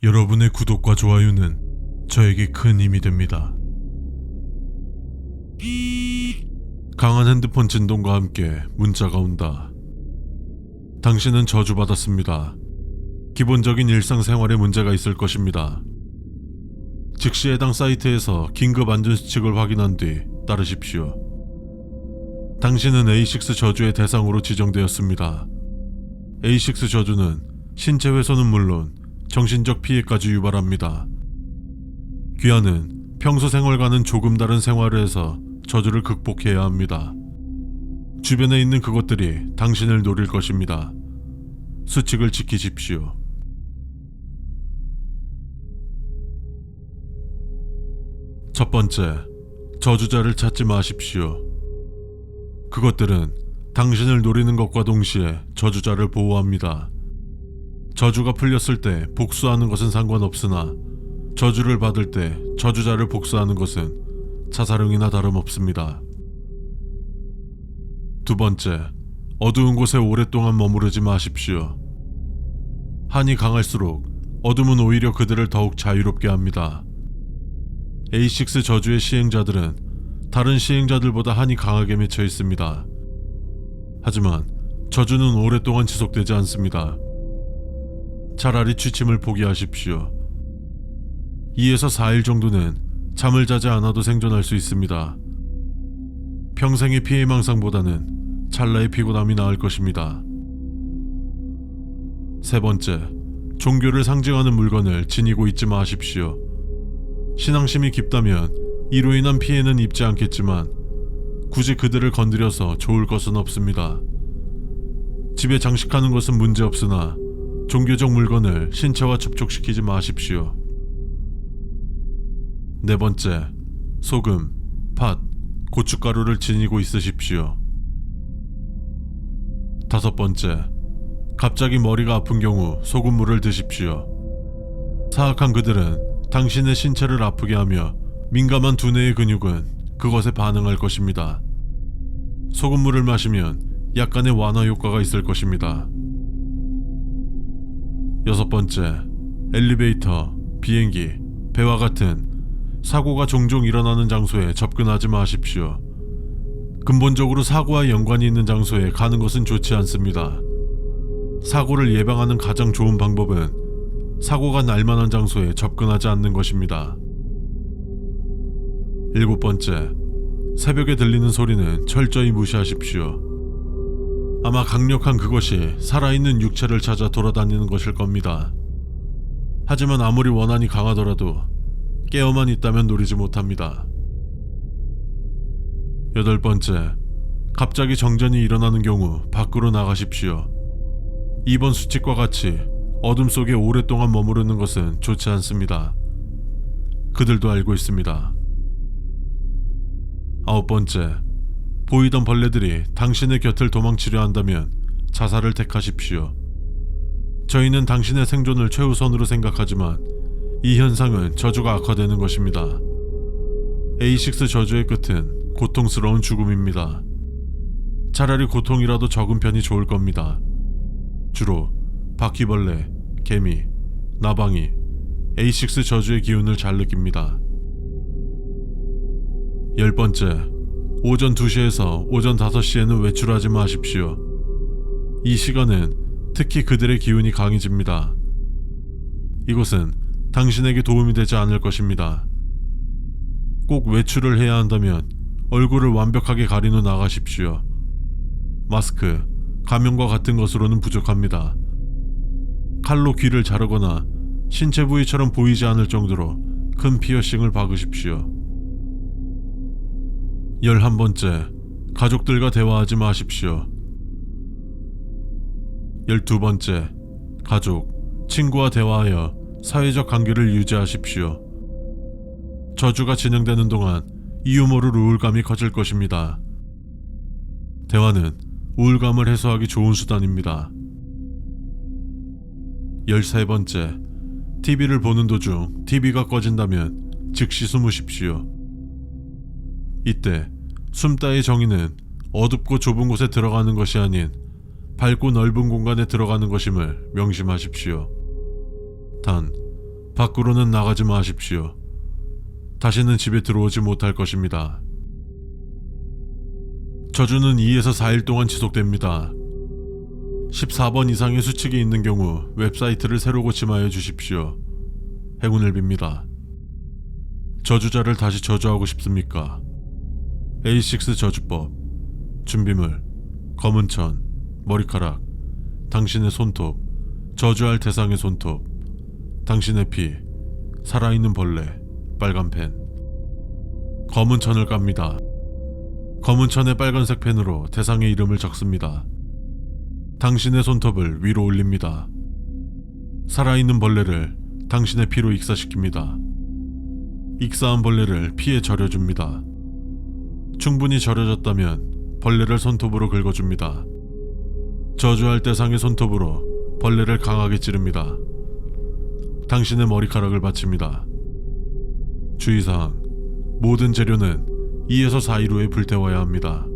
여러분의 구독과 좋아요는 저에게 큰 힘이 됩니다. 강한 핸드폰 진동과 함께 문자가 온다. 당신은 저주받았습니다. 기본적인 일상생활에 문제가 있을 것입니다. 즉시 해당 사이트에서 긴급 안전수칙을 확인한 뒤 따르십시오. 당신은 A6 저주의 대상으로 지정되었습니다. A6 저주는 신체 훼손은 물론 정신적 피해까지 유발합니다. 귀하는 평소 생활과는 조금 다른 생활을 해서 저주를 극복해야 합니다. 주변에 있는 그것들이 당신을 노릴 것입니다. 수칙을 지키십시오. 첫 번째, 저주자를 찾지 마십시오. 그것들은 당신을 노리는 것과 동시에 저주자를 보호합니다. 저주가 풀렸을 때 복수하는 것은 상관없으나 저주를 받을 때 저주자를 복수하는 것은 자살행위나 다름없습니다. 두 번째, 어두운 곳에 오랫동안 머무르지 마십시오. 한이 강할수록 어둠은 오히려 그들을 더욱 자유롭게 합니다. A6 저주의 시행자들은 다른 시행자들보다 한이 강하게 맺혀 있습니다. 하지만 저주는 오랫동안 지속되지 않습니다. 차라리 취침을 포기하십시오. 2에서 4일 정도는 잠을 자지 않아도 생존할 수 있습니다. 평생의 피해망상보다는 찰나의 피곤함이 나을 것입니다. 세 번째, 종교를 상징하는 물건을 지니고 있지 마십시오. 신앙심이 깊다면 이로 인한 피해는 입지 않겠지만 굳이 그들을 건드려서 좋을 것은 없습니다. 집에 장식하는 것은 문제없으나 종교적 물건을 신체와 접촉시키지 마십시오. 네 번째, 소금, 팥, 고춧가루를 지니고 있으십시오. 다섯 번째, 갑자기 머리가 아픈 경우 소금물을 드십시오. 사악한 그들은 당신의 신체를 아프게 하며 민감한 두뇌의 근육은 그것에 반응할 것입니다. 소금물을 마시면 약간의 완화 효과가 있을 것입니다. 여섯 번째, 엘리베이터, 비행기, 배와 같은 사고가 종종 일어나는 장소에 접근하지 마십시오. 근본적으로 사고와 연관이 있는 장소에 가는 것은 좋지 않습니다. 사고를 예방하는 가장 좋은 방법은 사고가 날 만한 장소에 접근하지 않는 것입니다. 일곱 번째, 새벽에 들리는 소리는 철저히 무시하십시오. 아마 강력한 그것이 살아있는 육체를 찾아 돌아다니는 것일 겁니다. 하지만 아무리 원한이 강하더라도 깨어만 있다면 노리지 못합니다. 여덟 번째, 갑자기 정전이 일어나는 경우 밖으로 나가십시오. 이번 수칙과 같이 어둠 속에 오랫동안 머무르는 것은 좋지 않습니다. 그들도 알고 있습니다. 아홉 번째, 보이던 벌레들이 당신의 곁을 도망치려 한다면 자살을 택하십시오. 저희는 당신의 생존을 최우선으로 생각하지만 이 현상은 저주가 악화되는 것입니다. A6 저주의 끝은 고통스러운 죽음입니다. 차라리 고통이라도 적은 편이 좋을 겁니다. 주로 바퀴벌레, 개미, 나방이 A6 저주의 기운을 잘 느낍니다. 열 번째, 오전 2시에서 오전 5시에는 외출하지 마십시오. 이 시간은 특히 그들의 기운이 강해집니다. 이것은 당신에게 도움이 되지 않을 것입니다. 꼭 외출을 해야 한다면 얼굴을 완벽하게 가린 후 나가십시오. 마스크, 가면과 같은 것으로는 부족합니다. 칼로 귀를 자르거나 신체 부위처럼 보이지 않을 정도로 큰 피어싱을 박으십시오. 11번째, 가족들과 대화하지 마십시오. 12번째, 가족, 친구와 대화하여 사회적 관계를 유지하십시오. 저주가 진행되는 동안 이유 모를 우울감이 커질 것입니다. 대화는 우울감을 해소하기 좋은 수단입니다. 13번째, TV를 보는 도중 TV가 꺼진다면 즉시 숨으십시오. 이때 숨다의 정의는 어둡고 좁은 곳에 들어가는 것이 아닌 밝고 넓은 공간에 들어가는 것임을 명심하십시오. 단, 밖으로는 나가지 마십시오. 다시는 집에 들어오지 못할 것입니다. 저주는 2에서 4일 동안 지속됩니다. 14번 이상의 수칙이 있는 경우 웹사이트를 새로 고침하여 주십시오. 행운을 빕니다. 저주자를 다시 저주하고 싶습니까? A6 저주법. 준비물: 검은 천, 머리카락, 당신의 손톱, 저주할 대상의 손톱, 당신의 피, 살아있는 벌레, 빨간 펜. 검은 천을 깝니다. 검은 천에 빨간색 펜으로 대상의 이름을 적습니다. 당신의 손톱을 위로 올립니다. 살아있는 벌레를 당신의 피로 익사시킵니다. 익사한 벌레를 피에 절여줍니다. 충분히 절여졌다면 벌레를 손톱으로 긁어줍니다. 저주할 대상의 손톱으로 벌레를 강하게 찌릅니다. 당신의 머리카락을 바칩니다. 주의사항: 모든 재료는 2에서 4일 후에 불태워야 합니다.